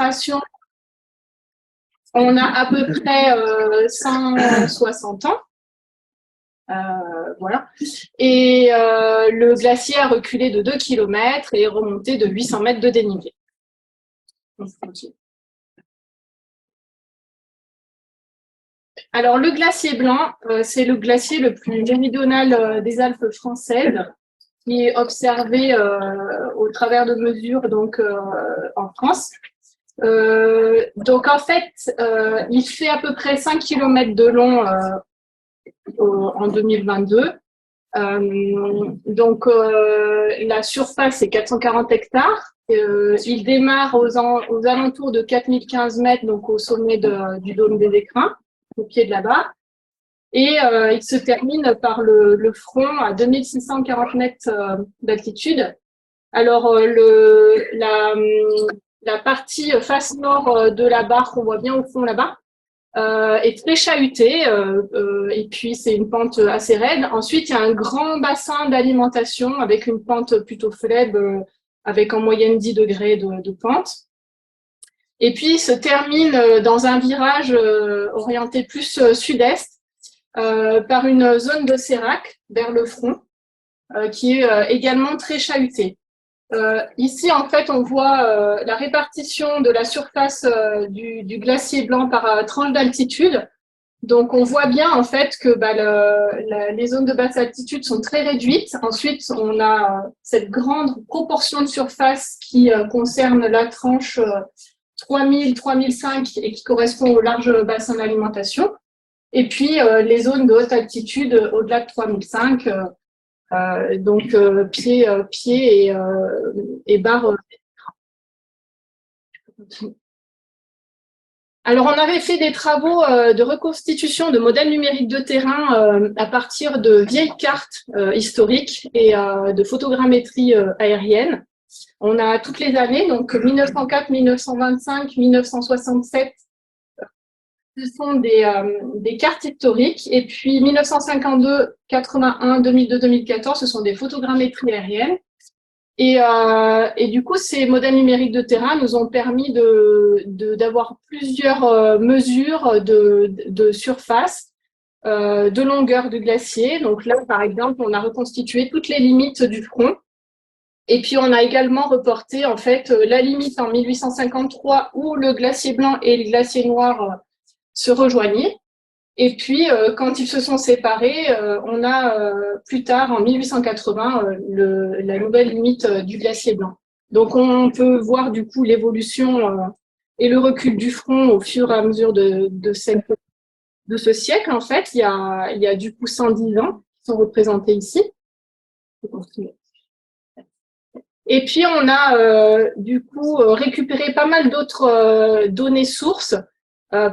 illustration, on a à peu près 160 ans. Voilà. Et le glacier a reculé de 2 km et est remonté de 800 mètres de dénivelé. Alors, le glacier blanc, c'est le glacier le plus méridional des Alpes françaises, qui est observé au travers de mesures donc, en France. Donc, en fait, il fait à peu près 5 km de long en 2022. Donc, la surface est 440 hectares. Il démarre aux alentours de 4015 mètres, donc au sommet du dôme des Écrins, au pied de la barre. Et il se termine par le front à 2640 mètres d'altitude. Alors, la partie face nord de la barre qu'on voit bien au fond là-bas est très chahutée et puis c'est une pente assez raide. Ensuite, il y a un grand bassin d'alimentation avec une pente plutôt faible, avec en moyenne 10 degrés de pente. Et puis, il se termine dans un virage orienté plus sud-est par une zone de sérac vers le front qui est également très chahutée. Ici, en fait, on voit la répartition de la surface du glacier blanc par tranche d'altitude. Donc, on voit bien, en fait, que les zones de basse altitude sont très réduites. Ensuite, on a cette grande proportion de surface qui concerne la tranche 3000, 3005 et qui correspond au large bassin d'alimentation. Et puis, les zones de haute altitude au-delà de 3005, donc pied et barre. Alors, on avait fait des travaux de reconstitution de modèles numériques de terrain à partir de vieilles cartes historiques et de photogrammétrie aérienne. On a toutes les années, donc 1904, 1925, 1967, ce sont des cartes historiques. Et puis 1952, 81, 2002, 2014, ce sont des photogrammétries aériennes. Et du coup, ces modèles numériques de terrain nous ont permis d'avoir plusieurs mesures de surface, de longueur du glacier. Donc là, par exemple, on a reconstitué toutes les limites du front. Et puis, on a également reporté, en fait, la limite en 1853 où le glacier blanc et le glacier noir se rejoignaient. Et puis, quand ils se sont séparés, on a plus tard, en 1880, la nouvelle limite du glacier blanc. Donc, on peut voir du coup l'évolution et le recul du front au fur et à mesure de ce siècle. En fait, il y a du coup 110 ans qui sont représentés ici. Et puis, on a du coup récupéré pas mal d'autres données sources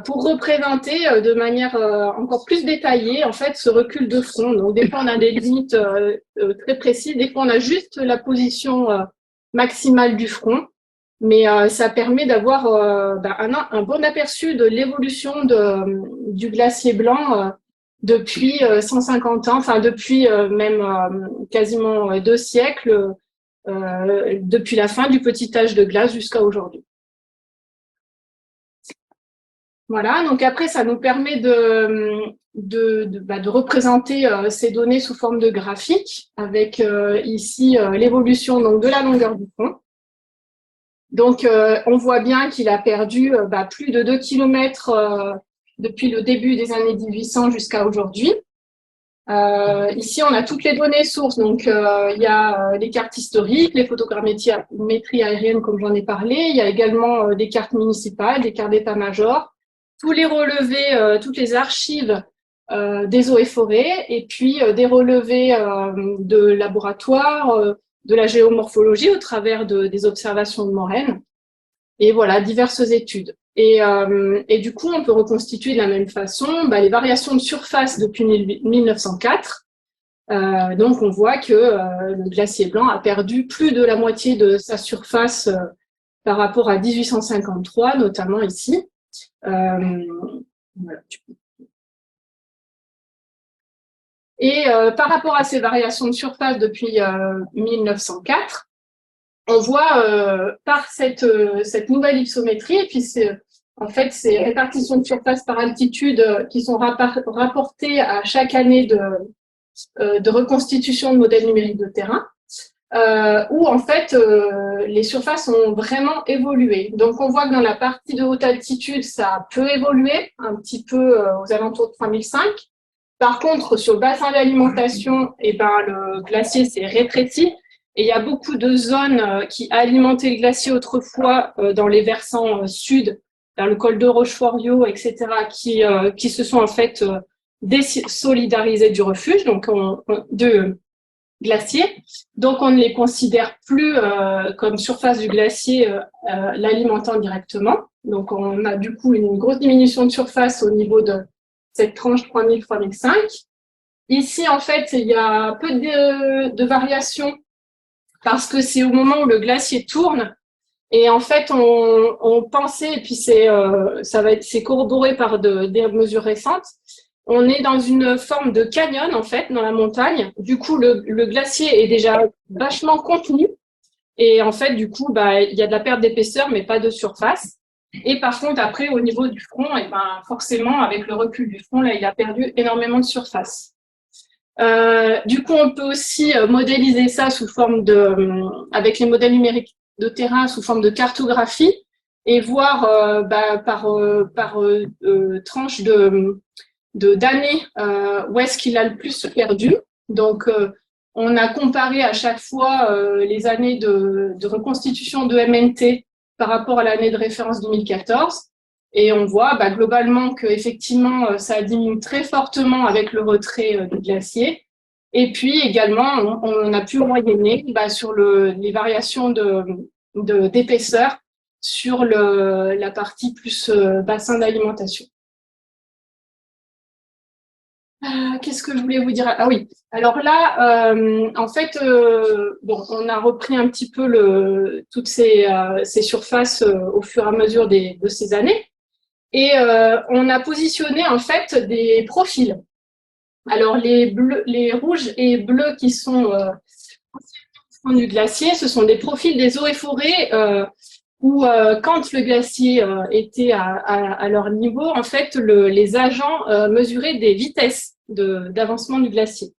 pour représenter de manière encore plus détaillée en fait ce recul de front. Donc des fois on a des limites très précises, des fois on a juste la position maximale du front, mais ça permet d'avoir un bon aperçu de l'évolution du glacier blanc depuis 150 ans, enfin depuis même quasiment 2 siècles, depuis la fin du petit âge de glace jusqu'à aujourd'hui. Voilà, donc après, ça nous permet de représenter ces données sous forme de graphique avec ici l'évolution donc de la longueur du front. Donc, on voit bien qu'il a perdu plus de 2 km depuis le début des années 1800 jusqu'à aujourd'hui. Ici, on a toutes les données sources. Donc, il y a les cartes historiques, les photogrammétries aériennes, comme j'en ai parlé. Il y a également des cartes municipales, des cartes d'état-major, tous les relevés, toutes les archives des eaux et forêts, et puis des relevés de laboratoire, de la géomorphologie au travers des observations de moraines, et voilà, diverses études. Et du coup, on peut reconstituer de la même façon les variations de surface depuis 1904. Donc, on voit que le glacier blanc a perdu plus de la moitié de sa surface par rapport à 1853, notamment ici. Voilà. Et par rapport à ces variations de surface depuis 1904, on voit par cette nouvelle hypsométrie, et puis en fait, ces répartitions de surface par altitude qui sont rapportées à chaque année de reconstitution de modèles numériques de terrain, où en fait les surfaces ont vraiment évolué. Donc on voit que dans la partie de haute altitude, ça a peu évolué, un petit peu aux alentours de 3005. Par contre, sur le bassin d'alimentation, le glacier s'est rétréci. Et il y a beaucoup de zones qui alimentaient le glacier autrefois dans les versants sud, vers le col de Rochefort-Rio, etc., qui se sont en fait désolidarisés du refuge, donc de glacier. Donc on ne les considère plus comme surface du glacier l'alimentant directement. Donc on a du coup une grosse diminution de surface au niveau de cette tranche 3000-3005. Ici, en fait, il y a peu de variations parce que c'est au moment où le glacier tourne. Et en fait, on pensait, et puis c'est corroboré par des mesures récentes, on est dans une forme de canyon, en fait, dans la montagne. Du coup, le glacier est déjà vachement contenu. Et en fait, du coup, il y a de la perte d'épaisseur, mais pas de surface. Et par contre, après, au niveau du front, forcément, avec le recul du front, là, il a perdu énormément de surface. Du coup, on peut aussi modéliser ça sous forme avec les modèles numériques de terrain sous forme de cartographie et voir par tranche d'années où est-ce qu'il a le plus perdu. Donc, on a comparé à chaque fois les années de reconstitution de MNT par rapport à l'année de référence 2014. Et on voit globalement qu'effectivement, ça diminue très fortement avec le retrait du glacier. Et puis également, on a pu moyenner sur les variations d'épaisseur sur la partie plus bassin d'alimentation. Qu'est-ce que je voulais vous dire? Ah oui, alors là, en fait, on a repris un petit peu toutes ces surfaces au fur et à mesure de ces années. Et on a positionné en fait des profils. Alors les rouges et bleus qui sont au fond du glacier, ce sont des profils des eaux et forêts où quand le glacier était à leur niveau, en fait les agents mesuraient des vitesses d'avancement du glacier.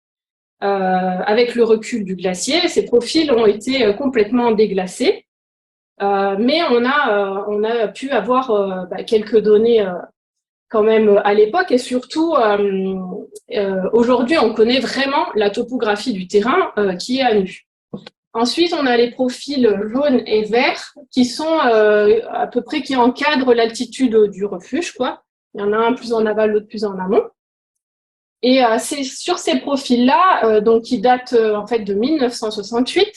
Avec le recul du glacier, ces profils ont été complètement déglacés. Mais on a pu avoir quelques données quand même à l'époque et surtout aujourd'hui on connaît vraiment la topographie du terrain qui est à nu. Ensuite on a les profils jaunes et verts qui sont à peu près qui encadrent l'altitude du refuge, quoi. Il y en a un plus en aval, l'autre plus en amont. Et c'est sur ces profils-là, donc qui datent en fait de 1968.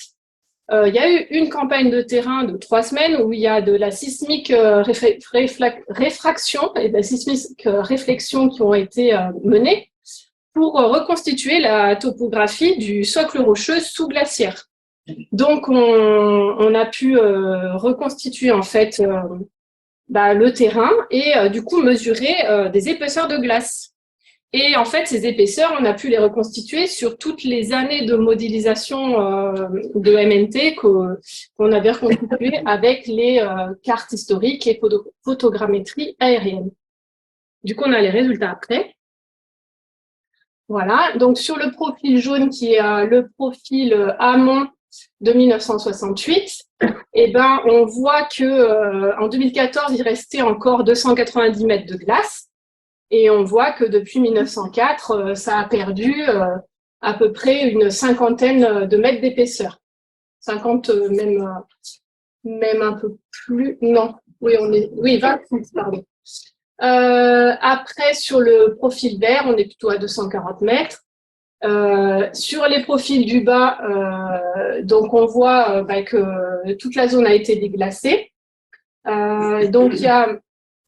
Il y a eu une campagne de terrain de 3 semaines où il y a de la sismique réfraction et de la sismique réflexion qui ont été menées pour reconstituer la topographie du socle rocheux sous-glaciaire. Donc, on a pu reconstituer en fait le terrain et du coup mesurer des épaisseurs de glace. Et en fait, ces épaisseurs, on a pu les reconstituer sur toutes les années de modélisation de MNT qu'on avait reconstituées avec les cartes historiques et photogrammétrie aérienne. Du coup, on a les résultats après. Voilà. Donc, sur le profil jaune, qui est le profil amont de 1968, on voit que en 2014, il restait encore 290 mètres de glace. Et on voit que depuis 1904, ça a perdu à peu près une cinquantaine de mètres d'épaisseur. 50, même un peu plus. Non, oui, 26, pardon. Après, sur le profil vert, on est plutôt à 240 mètres. Sur les profils du bas, donc on voit que toute la zone a été déglacée. Donc il y a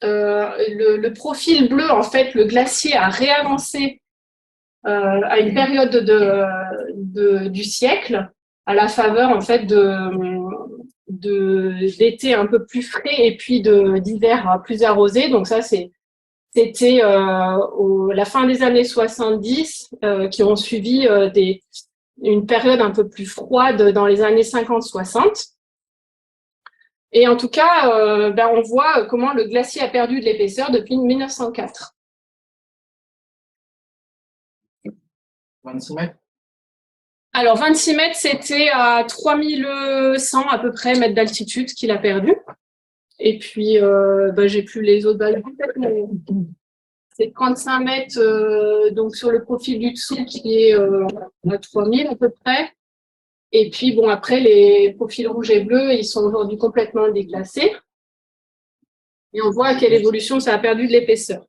le profil bleu, en fait, le glacier a réavancé à une période du siècle, à la faveur en fait d'été un peu plus frais et puis d'hiver plus arrosé. Donc ça, c'était la fin des années 70 qui ont suivi une période un peu plus froide dans les années 50-60. Et en tout cas, on voit comment le glacier a perdu de l'épaisseur depuis 1904. 26 mètres. Alors, 26 mètres, c'était à 3100 à peu près mètres d'altitude qu'il a perdu. Et puis, j'ai plus les autres balles. C'est 35 mètres donc sur le profil du dessous qui est à 3000 à peu près. Et puis, bon, après, les profils rouges et bleus, ils sont aujourd'hui complètement déglacés. Et on voit à quelle évolution ça a perdu de l'épaisseur.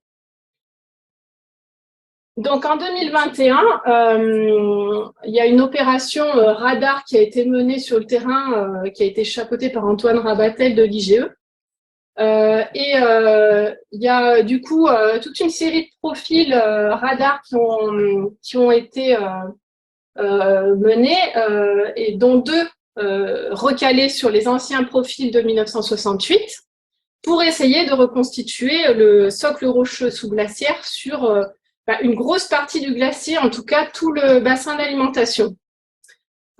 Donc, en 2021, il y a une opération radar qui a été menée sur le terrain, qui a été chapeautée par Antoine Rabatel de l'IGE. Il y a du coup toute une série de profils radars qui ont été menés et dont deux recalés sur les anciens profils de 1968 pour essayer de reconstituer le socle rocheux sous-glaciaire sur une grosse partie du glacier, en tout cas tout le bassin d'alimentation.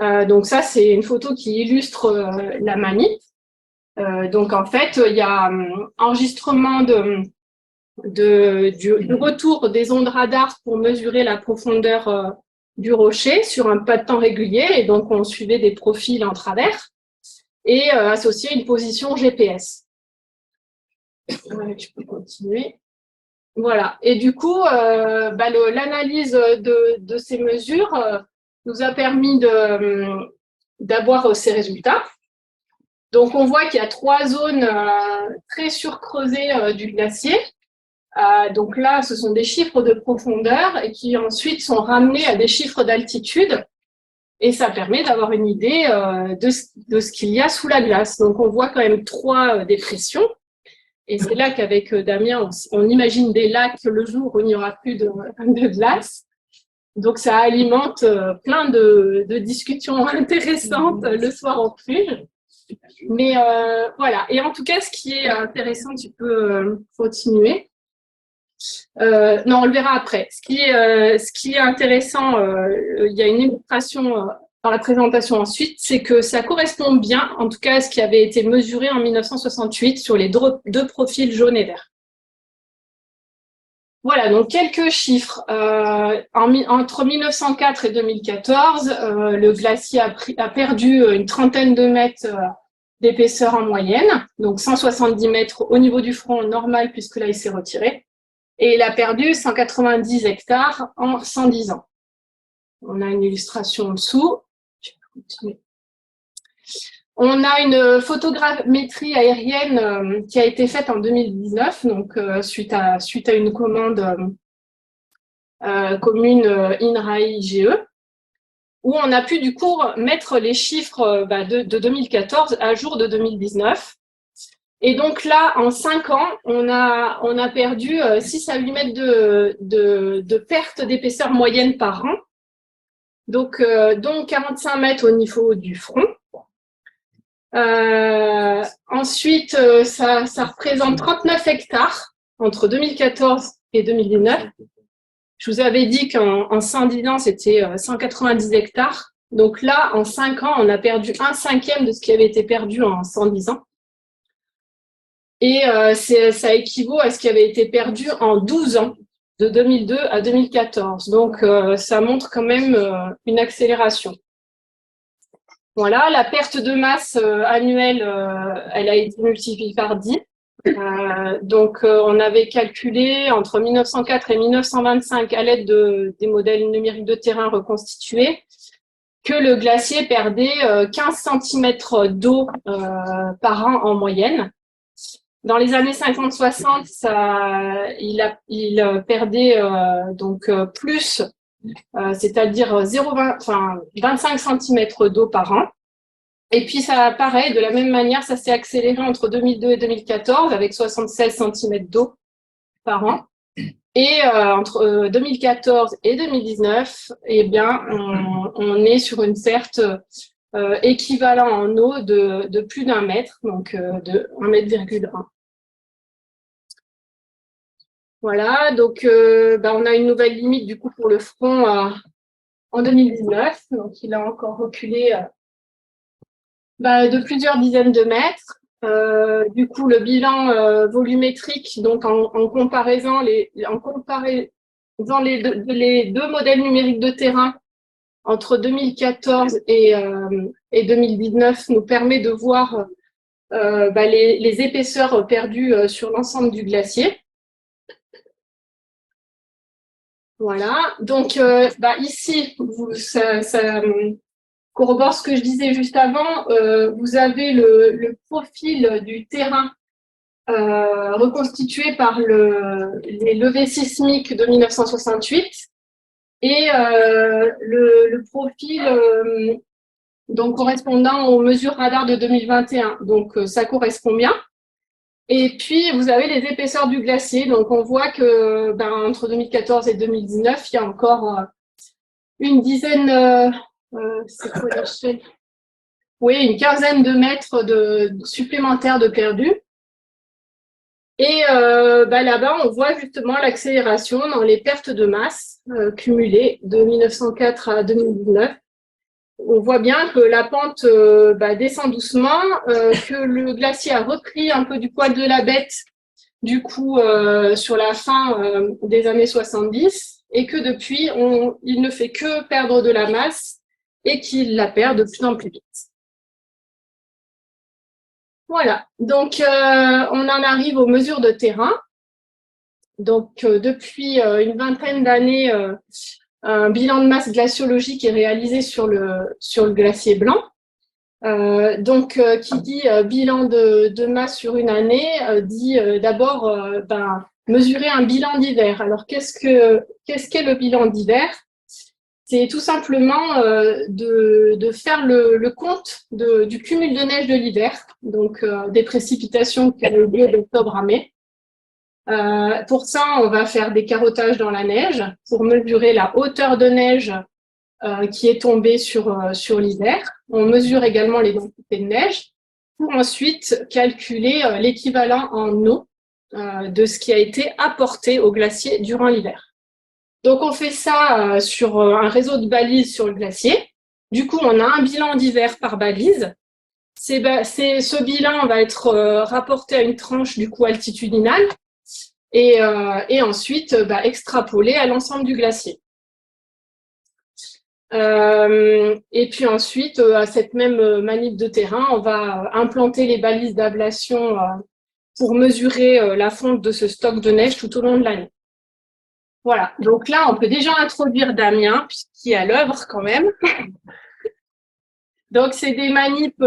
Donc ça, c'est une photo qui illustre la manip. Donc en fait, il y a enregistrement du retour des ondes radar pour mesurer la profondeur du rocher sur un pas de temps régulier. Et donc on suivait des profils en travers et associé à une position GPS. Je peux continuer. Voilà. Et du coup, l'analyse de ces mesures nous a permis d'avoir ces résultats. Donc, on voit qu'il y a 3 zones très surcreusées du glacier. Donc là, ce sont des chiffres de profondeur et qui ensuite sont ramenés à des chiffres d'altitude. Et ça permet d'avoir une idée de ce qu'il y a sous la glace. Donc, on voit quand même 3 dépressions. Et c'est là qu'avec Damien, on imagine des lacs le jour où il n'y aura plus de glace. Donc, ça alimente plein de discussions intéressantes le soir en refuge. Mais voilà. Et en tout cas, ce qui est intéressant, tu peux continuer. Non, on le verra après. Ce qui est intéressant, il y a une illustration dans la présentation ensuite, c'est que ça correspond bien, en tout cas, à ce qui avait été mesuré en 1968 sur les 2 profils jaune et vert. Voilà, donc quelques chiffres. Entre 1904 et 2014, le glacier a perdu une trentaine de mètres d'épaisseur en moyenne, donc 170 mètres au niveau du front normal, puisque là, il s'est retiré. Et il a perdu 190 hectares en 110 ans. On a une illustration en dessous. Je vais continuer. On a une photogrammétrie aérienne qui a été faite en 2019, donc suite à une commande commune INRAE-IGE, où on a pu du coup mettre les chiffres de 2014 à jour de 2019. Et donc là, en 5 ans, on a perdu 6 à 8 mètres de perte d'épaisseur moyenne par an, donc dont 45 mètres au niveau du front. Ensuite, ça représente 39 hectares entre 2014 et 2019. Je vous avais dit qu'en 110 ans, c'était 190 hectares. Donc là, en 5 ans, on a perdu 1/5 de ce qui avait été perdu en 110 ans. Et ça équivaut à ce qui avait été perdu en 12 ans, de 2002 à 2014. Donc, ça montre quand même une accélération. Voilà, la perte de masse annuelle, elle a été multipliée par 10. Donc, on avait calculé entre 1904 et 1925, à l'aide des modèles numériques de terrain reconstitués, que le glacier perdait 15 cm d'eau par an en moyenne. Dans les années 50-60, il perdait donc plus, c'est-à-dire 25 cm d'eau par an. Et puis ça, pareil, de la même manière, ça s'est accéléré entre 2002 et 2014 avec 76 cm d'eau par an. Et entre 2014 et 2019, eh bien, on est sur une perte équivalent en eau de plus d'1 mètre, donc de 1,1 mètre. Voilà, donc on a une nouvelle limite du coup pour le front en 2019, donc il a encore reculé de plusieurs dizaines de mètres. Du coup, le bilan volumétrique, donc en comparaison les deux modèles numériques de terrain entre 2014 et 2019 nous permet de voir les épaisseurs perdues sur l'ensemble du glacier. Voilà, donc ici, ça corrobore ce que je disais juste avant, vous avez le profil du terrain reconstitué par les levées sismiques de 1968 et le profil donc correspondant aux mesures radar de 2021. Donc ça correspond bien. Et puis vous avez les épaisseurs du glacier. Donc on voit que entre 2014 et 2019, il y a encore une dizaine, c'est quoi l'échelle ? Oui, une quinzaine de mètres supplémentaires de perdus. Et là-bas, on voit justement l'accélération dans les pertes de masse cumulées de 1904 à 2019. On voit bien que la pente descend doucement, que le glacier a repris un peu du poil de la bête, du coup, sur la fin des années 70, et que depuis, il ne fait que perdre de la masse et qu'il la perd de plus en plus vite. Voilà, donc on en arrive aux mesures de terrain. Donc depuis une vingtaine d'années, un bilan de masse glaciologique est réalisé sur le glacier blanc. Qui dit bilan de masse sur une année dit d'abord mesurer un bilan d'hiver. Alors qu'est-ce qu'est le bilan d'hiver? C'est tout simplement de faire le compte du cumul de neige de l'hiver, donc des précipitations qui ont eu lieu d'octobre à mai. Pour ça, on va faire des carottages dans la neige pour mesurer la hauteur de neige qui est tombée sur l'hiver. On mesure également les densités de neige pour ensuite calculer l'équivalent en eau de ce qui a été apporté au glacier durant l'hiver. Donc, on fait ça sur un réseau de balises sur le glacier. Du coup, on a un bilan d'hiver par balise. Ce bilan va être rapporté à une tranche du coup altitudinale et ensuite extrapolé à l'ensemble du glacier. Et puis ensuite, à cette même manip de terrain, on va implanter les balises d'ablation pour mesurer la fonte de ce stock de neige tout au long de l'année. Voilà, donc là, on peut déjà introduire Damien, puisqu'il est à l'œuvre quand même. Donc, c'est des manips.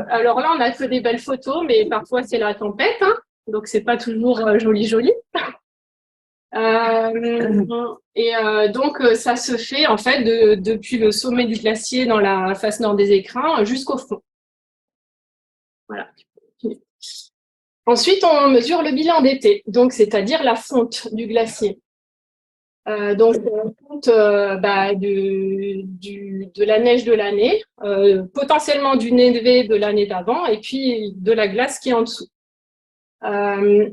Alors là, on a fait des belles photos, mais parfois, c'est la tempête. Hein, donc, c'est pas toujours joli. Donc, ça se fait en fait depuis le sommet du glacier dans la face nord des écrins jusqu'au fond. Voilà. Ensuite, on mesure le bilan d'été, donc c'est-à-dire la fonte du glacier. Donc, on compte de la neige de l'année, potentiellement du névé de l'année d'avant, et puis de la glace qui est en dessous.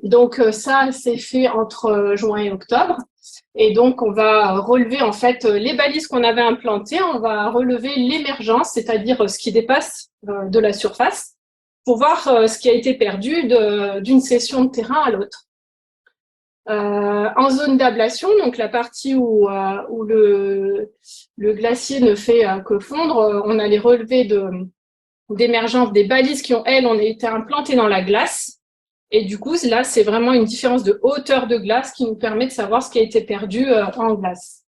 Donc, ça, c'est fait entre juin et octobre. Et donc, on va relever en fait les balises qu'on avait implantées, on va relever l'émergence, c'est-à-dire ce qui dépasse de la surface, pour voir ce qui a été perdu d'une session de terrain à l'autre. En zone d'ablation, donc la partie où le glacier ne fait que fondre, on a les relevés d'émergence des balises qui ont été implantées dans la glace. Et du coup, là, c'est vraiment une différence de hauteur de glace qui nous permet de savoir ce qui a été perdu en glace.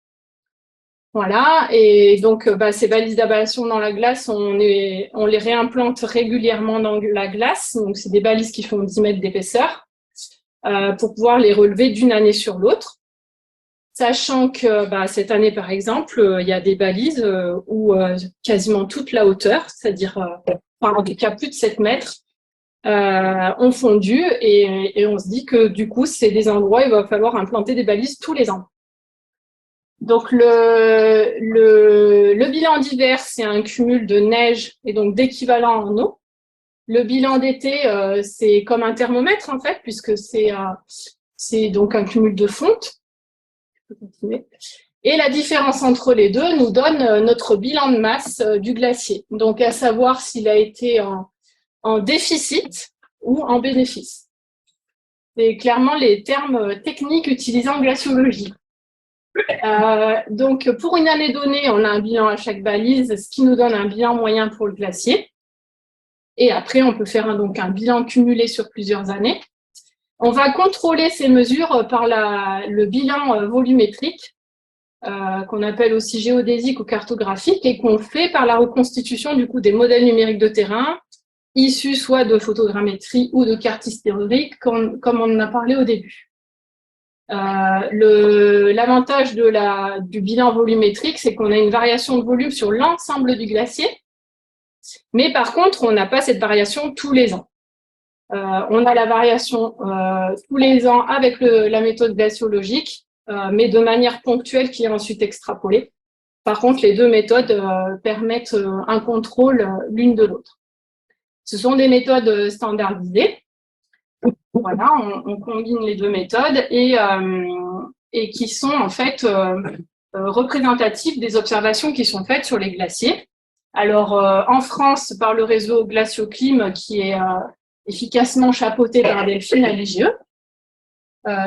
Voilà, et donc ces balises d'ablation dans la glace, on les réimplante régulièrement dans la glace. Donc, c'est des balises qui font 10 mètres d'épaisseur. Pour pouvoir les relever d'une année sur l'autre, sachant que cette année, par exemple, il y a des balises où quasiment toute la hauteur, c'est-à-dire en tout cas plus de 7 mètres, ont fondu et on se dit que du coup, c'est des endroits où il va falloir implanter des balises tous les ans. Donc, le bilan d'hiver, c'est un cumul de neige et donc d'équivalent en eau. Le bilan d'été, c'est comme un thermomètre, en fait, puisque c'est donc un cumul de fonte. Et la différence entre les deux nous donne notre bilan de masse du glacier. Donc, à savoir s'il a été en déficit ou en bénéfice. C'est clairement les termes techniques utilisés en glaciologie. Donc, pour une année donnée, on a un bilan à chaque balise, ce qui nous donne un bilan moyen pour le glacier. Et après, on peut faire un bilan cumulé sur plusieurs années. On va contrôler ces mesures par le bilan volumétrique, qu'on appelle aussi géodésique ou cartographique, et qu'on fait par la reconstitution du coup des modèles numériques de terrain, issus soit de photogrammétrie ou de cartes historiques, comme on en a parlé au début. L'avantage du bilan volumétrique, c'est qu'on a une variation de volume sur l'ensemble du glacier, mais par contre, on n'a pas cette variation tous les ans. On a la variation tous les ans avec la méthode glaciologique, mais de manière ponctuelle qui est ensuite extrapolée. Par contre, les deux méthodes permettent un contrôle l'une de l'autre. Ce sont des méthodes standardisées. Voilà, on combine les deux méthodes et qui sont en fait représentatives des observations qui sont faites sur les glaciers. Alors, en France, par le réseau Glacioclim, qui est efficacement chapeauté par Delphine à l'IGE.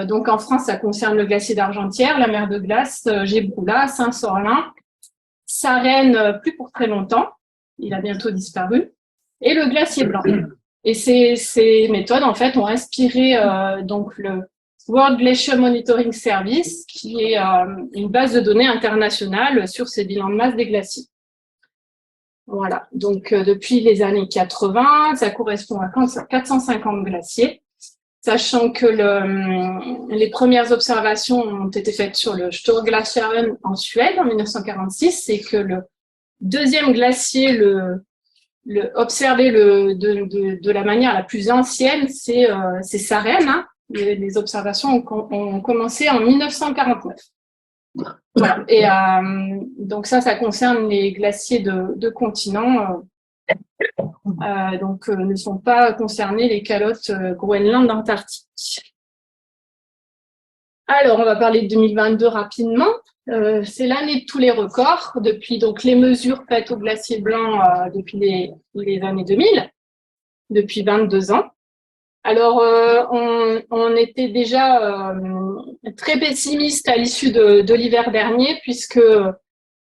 Donc, en France, ça concerne le glacier d'Argentière, la mer de glace, Gébrula, Saint-Sorlin, Sarenne, plus pour très longtemps, il a bientôt disparu, et le glacier blanc. Et ces méthodes, en fait, ont inspiré donc le World Glacier Monitoring Service, qui est une base de données internationale sur ces bilans de masse des glaciers. Voilà, donc depuis les années 80, ça correspond à 450 glaciers, sachant que les premières observations ont été faites sur le Storglaciaren en Suède en 1946, et que le deuxième glacier observé de la manière la plus ancienne, c'est Sarenne. Hein. Les observations ont commencé en 1949. Voilà. Et donc ça concerne les glaciers de continent. Donc ne sont pas concernés les calottes Groenland Antarctique. Alors, on va parler de 2022 rapidement. C'est l'année de tous les records, depuis donc les mesures faites au glacier blanc depuis les années 2000, depuis 22 ans. Alors, on était déjà très pessimiste à l'issue de l'hiver dernier, puisque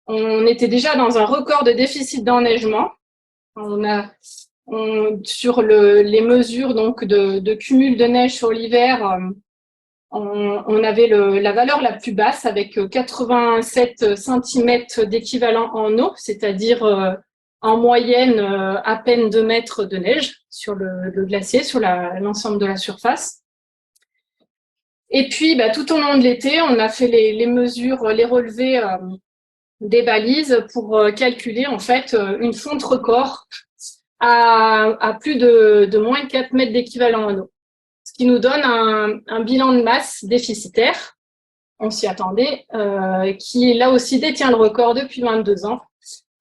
on était déjà dans un record de déficit d'enneigement. Sur les mesures donc de cumul de neige sur l'hiver, on avait la valeur la plus basse avec 87 cm d'équivalent en eau, c'est-à-dire en moyenne à peine 2 mètres de neige sur le glacier, sur l'ensemble de la surface. Et puis, tout au long de l'été, on a fait les mesures, les relevés des balises pour calculer en fait une fonte record à plus de moins de 4 mètres d'équivalent en eau. Ce qui nous donne un bilan de masse déficitaire, on s'y attendait, qui là aussi détient le record depuis 22 ans,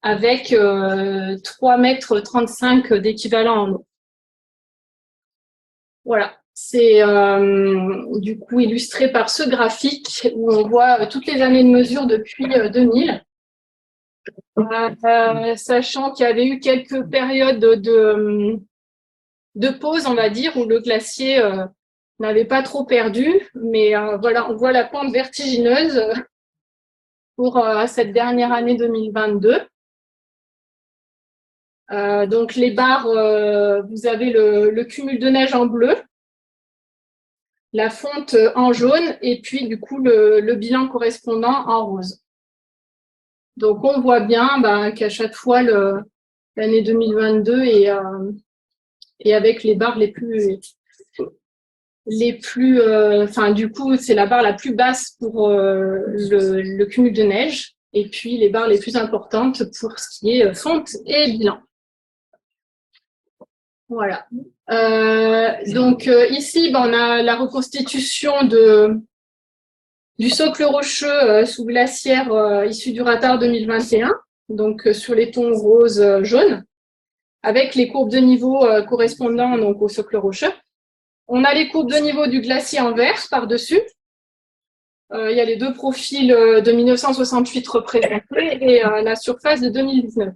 avec 3,35 m d'équivalent en eau. Voilà, c'est du coup illustré par ce graphique où on voit toutes les années de mesure depuis 2000. Sachant qu'il y avait eu quelques périodes de pause, on va dire, où le glacier n'avait pas trop perdu, mais voilà, on voit la pente vertigineuse pour cette dernière année 2022. Donc les barres, vous avez le cumul de neige en bleu, la fonte en jaune, et puis du coup le bilan correspondant en rose. Donc on voit bien qu'à chaque fois l'année 2022 est avec les barres les plus du coup c'est la barre la plus basse pour le cumul de neige, et puis les barres les plus importantes pour ce qui est fonte et bilan. Voilà. Donc ici, on a la reconstitution du socle rocheux sous glaciaire issu du radar 2021, donc sur les tons rose, jaune, avec les courbes de niveau correspondant donc au socle rocheux. On a les courbes de niveau du glacier en vert par-dessus. Il y a les deux profils de 1968 représentés et la surface de 2019.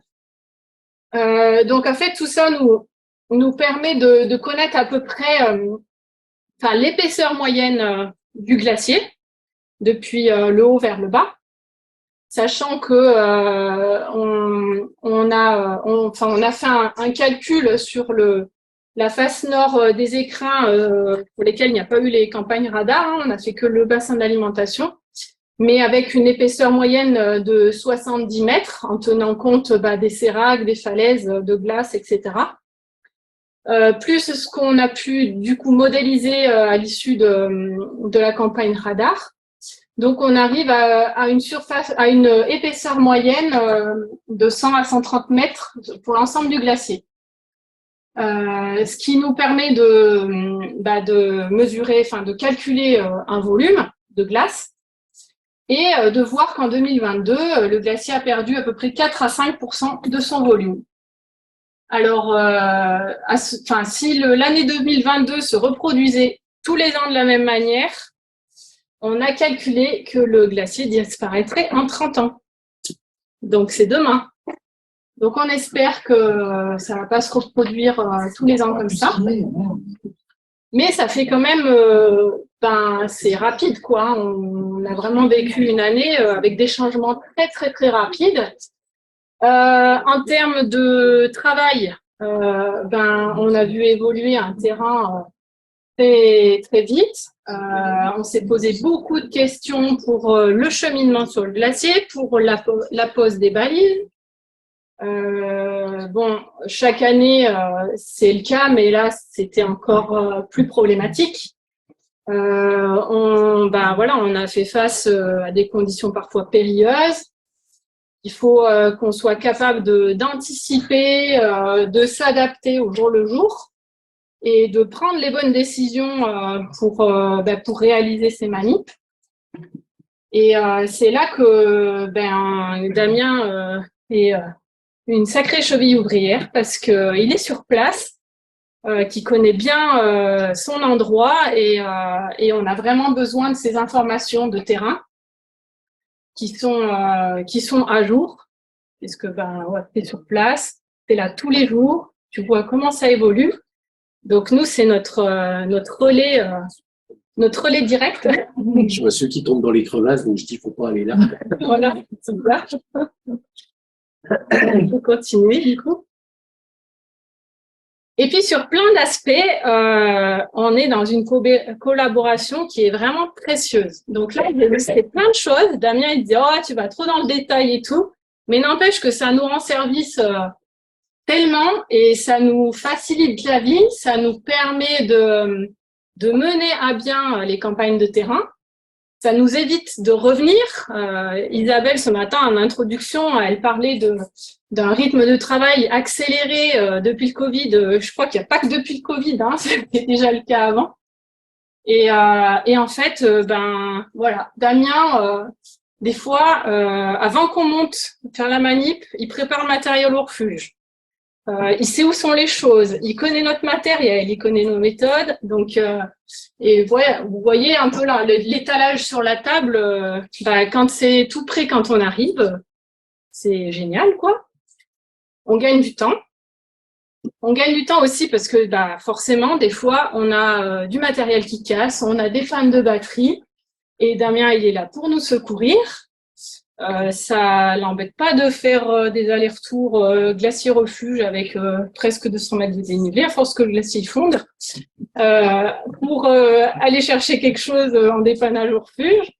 Donc en fait, tout ça nous permet de connaître à peu près l'épaisseur moyenne du glacier, depuis le haut vers le bas, sachant que on a fait un calcul sur la face nord des écrins pour lesquels il n'y a pas eu les campagnes radar, hein, on n'a fait que le bassin d'alimentation, mais avec une épaisseur moyenne de 70 mètres, en tenant compte des séracs, des falaises, de glace, etc. Plus ce qu'on a pu du coup modéliser à l'issue de la campagne radar. Donc on arrive à une épaisseur moyenne de 100 à 130 mètres pour l'ensemble du glacier. Ce qui nous permet de mesurer, de calculer un volume de glace et de voir qu'en 2022, le glacier a perdu à peu près 4 à 5% de son volume. Alors, si l'année 2022 se reproduisait tous les ans de la même manière, on a calculé que le glacier disparaîtrait en 30 ans. Donc, c'est demain. Donc, on espère que ça ne va pas se reproduire tous les ans comme ça. Mais ça fait quand même, c'est rapide, quoi. On a vraiment vécu une année avec des changements très, très, très rapides. En termes de travail, on a vu évoluer un terrain très, très vite. On s'est posé beaucoup de questions pour le cheminement sur le glacier, pour la pose des balises. Chaque année, c'est le cas, mais là, c'était encore plus problématique. On a fait face à des conditions parfois périlleuses. Il faut qu'on soit capable d'anticiper, de s'adapter au jour le jour et de prendre les bonnes décisions pour réaliser ces manips. Et c'est là que Damien est une sacrée cheville ouvrière parce qu'il est sur place, qui connaît bien son endroit et on a vraiment besoin de ces informations de terrain qui sont à jour, puisque tu es sur place, tu es là tous les jours, tu vois comment ça évolue. Donc nous, c'est notre relais direct. Je vois ceux qui tombent dans les crevasses, donc je dis, il ne faut pas aller là. Voilà, c'est ça. On peut continuer, du coup. Et puis, sur plein d'aspects, on est dans une collaboration qui est vraiment précieuse. Donc là, c'est plein de choses. Damien, il dit, oh, tu vas trop dans le détail et tout. Mais n'empêche que ça nous rend service tellement et ça nous facilite la vie. Ça nous permet de mener à bien les campagnes de terrain. Ça nous évite de revenir. Isabelle, ce matin, en introduction, elle parlait d'un rythme de travail accéléré depuis le Covid. Je crois qu'il n'y a pas que depuis le Covid, hein, c'était déjà le cas avant. Et en fait, Damien, des fois, avant qu'on monte faire la manip, il prépare le matériel au refuge. Il sait où sont les choses, il connaît notre matériel, il connaît nos méthodes. Donc, et voilà, vous voyez un peu là l'étalage sur la table. Quand c'est tout prêt, quand on arrive, c'est génial, quoi. On gagne du temps. On gagne du temps aussi parce que forcément, des fois, on a du matériel qui casse, on a des pannes de batterie. Et Damien, il est là pour nous secourir. Ça l'embête pas de faire des allers-retours glacier-refuge avec presque 200 mètres de dénivelé, à force que le glacier fonde, pour aller chercher quelque chose en dépannage au refuge.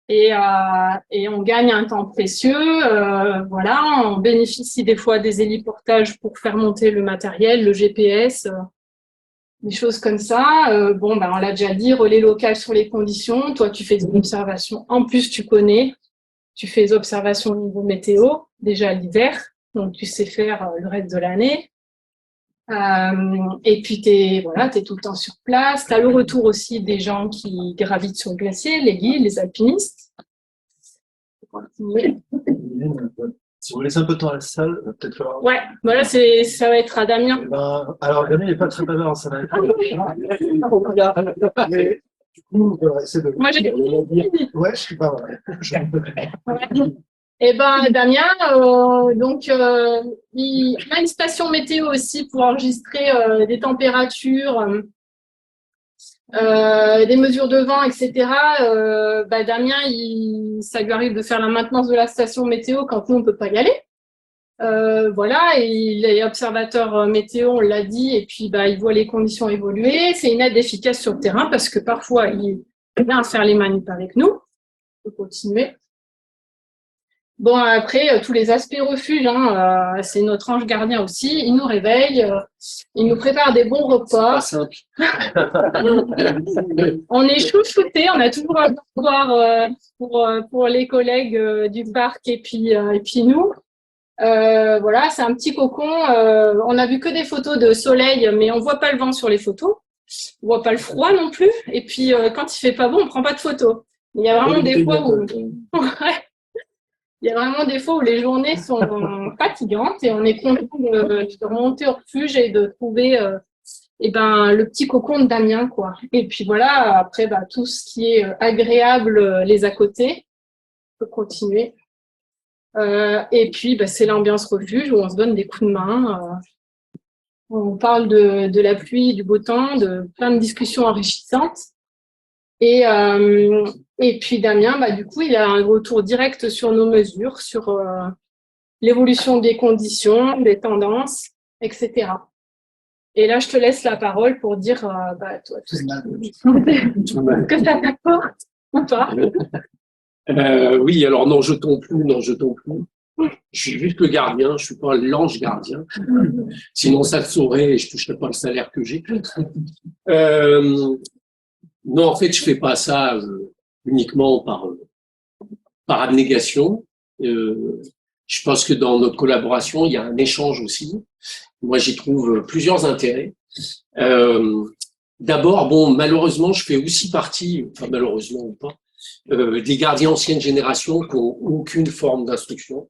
Et on gagne un temps précieux. On bénéficie des fois des héliportages pour faire monter le matériel, le GPS, des choses comme ça. On l'a déjà dit, relais local sur les conditions. Toi, tu fais des observations. En plus, tu connais. Tu fais des observations au niveau météo, déjà l'hiver, donc tu sais faire le reste de l'année. Et puis, t'es tout le temps sur place. Tu as le retour aussi des gens qui gravitent sur le glacier, les guides, les alpinistes. Si vous laissez un peu de temps à la salle, peut-être falloir... Ouais, ça va être à Damien. Alors, Damien n'est pas très bavard, ça va être... Mais, du coup, on va essayer de... Moi, j'ai... Ouais, je suis pas vrai. Eh ben, Damien, il a une station météo aussi pour enregistrer des températures, des mesures de vent, etc. Damien, ça lui arrive de faire la maintenance de la station météo quand nous, on peut pas y aller. Voilà, et il est observateur météo, on l'a dit, et puis il voit les conditions évoluer. C'est une aide efficace sur le terrain parce que parfois, il vient faire les manips avec nous. On peut continuer. Bon, après, tous les aspects refuge, c'est notre ange gardien aussi. Il nous réveille, il nous prépare des bons repas. Pas simple. On est chouchoutés, on a toujours un devoir pour les collègues du parc et puis nous. Voilà, c'est un petit cocon. On a vu que des photos de soleil, mais on voit pas le vent sur les photos. On voit pas le froid non plus. Et puis, quand il fait pas beau, on prend pas de photos. Il y a vraiment des fois où... Il y a vraiment des fois où les journées sont fatigantes et on est content de remonter au refuge et de trouver le petit cocon de Damien, quoi. Et puis voilà, après, tout ce qui est agréable les à côté, on peut continuer. Et puis, c'est l'ambiance refuge où on se donne des coups de main. On parle de la pluie, du beau temps, de plein de discussions enrichissantes. Et puis Damien, du coup, il a un retour direct sur nos mesures, sur l'évolution des conditions, des tendances, etc. Et là, je te laisse la parole pour dire, toi, tout ce que ça t'apporte ou pas. Oui, alors non, jetons plus. Je suis juste le gardien, je suis pas l'ange gardien. Sinon, ça le saurait et je toucherais pas le salaire que j'ai. Non, en fait, je fais pas ça uniquement par abnégation. Je pense que dans notre collaboration, il y a un échange aussi. Moi, j'y trouve plusieurs intérêts. D'abord, malheureusement, je fais aussi partie, enfin malheureusement ou pas, des gardiens ancienne génération qui n'ont aucune forme d'instruction.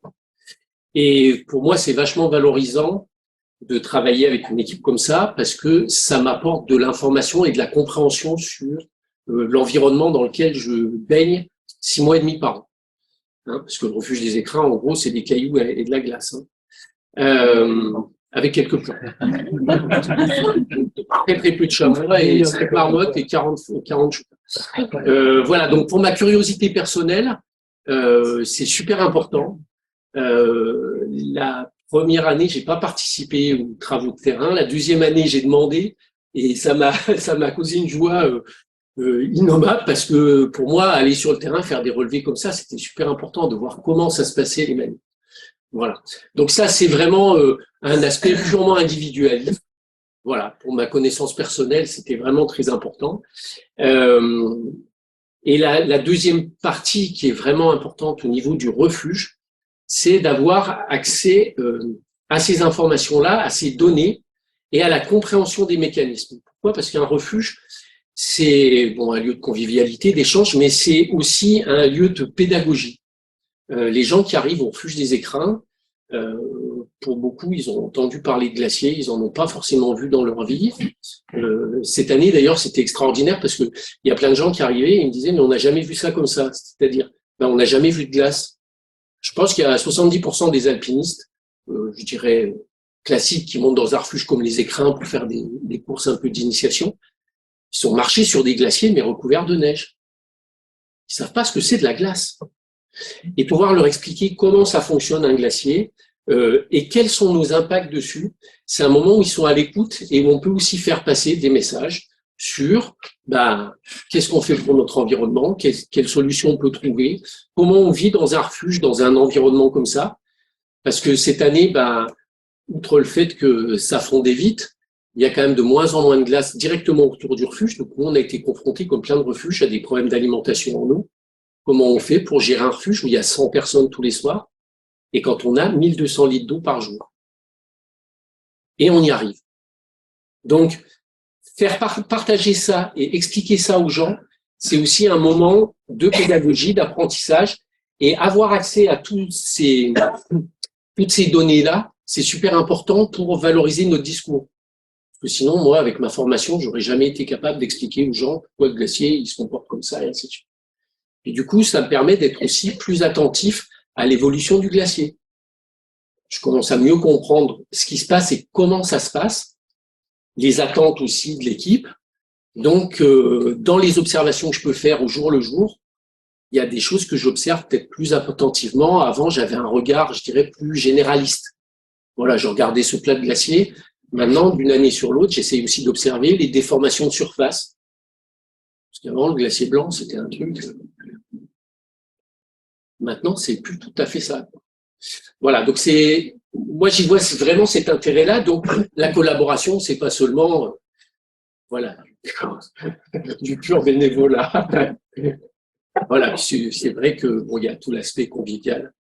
Et pour moi, c'est vachement valorisant de travailler avec une équipe comme ça parce que ça m'apporte de l'information et de la compréhension sur l'environnement dans lequel je baigne 6 mois et demi par an. Parce que le refuge des écrins, en gros, c'est des cailloux et de la glace. Avec quelques plans. Très peu de chamois et 5 marmottes et 40 choux. Voilà, donc pour ma curiosité personnelle, c'est super important. La première année, j'ai pas participé aux travaux de terrain. La deuxième année, j'ai demandé et ça m'a causé une joie innommable parce que pour moi, aller sur le terrain, faire des relevés comme ça, c'était super important de voir comment ça se passait les manips. Voilà. Donc ça, c'est vraiment un aspect purement individuel. Voilà. Pour ma connaissance personnelle, c'était vraiment très important. Et la deuxième partie qui est vraiment importante au niveau du refuge, c'est d'avoir accès à ces informations-là, à ces données et à la compréhension des mécanismes. Pourquoi ? Parce qu'un refuge, c'est un lieu de convivialité, d'échange, mais c'est aussi un lieu de pédagogie. Les gens qui arrivent au refuge des écrins, pour beaucoup, ils ont entendu parler de glaciers, ils en ont pas forcément vu dans leur vie. Cette année, d'ailleurs, c'était extraordinaire parce que il y a plein de gens qui arrivaient et ils me disaient mais on n'a jamais vu ça comme ça. C'est-à-dire, on n'a jamais vu de glace. Je pense qu'il y a 70% des alpinistes, je dirais classiques, qui montent dans un refuge comme les écrins pour faire des courses un peu d'initiation. Ils sont marchés sur des glaciers mais recouverts de neige. Ils savent pas ce que c'est de la glace. Et pouvoir leur expliquer comment ça fonctionne un glacier et quels sont nos impacts dessus, c'est un moment où ils sont à l'écoute et où on peut aussi faire passer des messages sur qu'est-ce qu'on fait pour notre environnement, quelles solutions on peut trouver, comment on vit dans un refuge, dans un environnement comme ça. Parce que cette année, outre le fait que ça fondait vite, il y a quand même de moins en moins de glace directement autour du refuge. Donc nous, on a été confrontés, comme plein de refuges, à des problèmes d'alimentation en eau. Comment on fait pour gérer un refuge où il y a 100 personnes tous les soirs et quand on a 1200 litres d'eau par jour. Et on y arrive. Donc, faire partager ça et expliquer ça aux gens, c'est aussi un moment de pédagogie, d'apprentissage et avoir accès à toutes ces données-là, c'est super important pour valoriser notre discours. Parce que sinon, moi, avec ma formation, j'aurais jamais été capable d'expliquer aux gens pourquoi le glacier, il se comporte comme ça et ainsi de suite. Et du coup, ça me permet d'être aussi plus attentif à l'évolution du glacier. Je commence à mieux comprendre ce qui se passe et comment ça se passe, les attentes aussi de l'équipe. Donc, dans les observations que je peux faire au jour le jour, il y a des choses que j'observe peut-être plus attentivement. Avant, j'avais un regard, je dirais, plus généraliste. Voilà, je regardais ce plat de glacier. Maintenant, d'une année sur l'autre, j'essaye aussi d'observer les déformations de surface. Parce qu'avant, le glacier blanc, c'était un truc. Maintenant, c'est plus tout à fait ça. Voilà, donc moi j'y vois vraiment cet intérêt-là. Donc la collaboration, c'est pas seulement, voilà, du pur bénévolat. Voilà, c'est vrai que bon, il y a tout l'aspect convivial.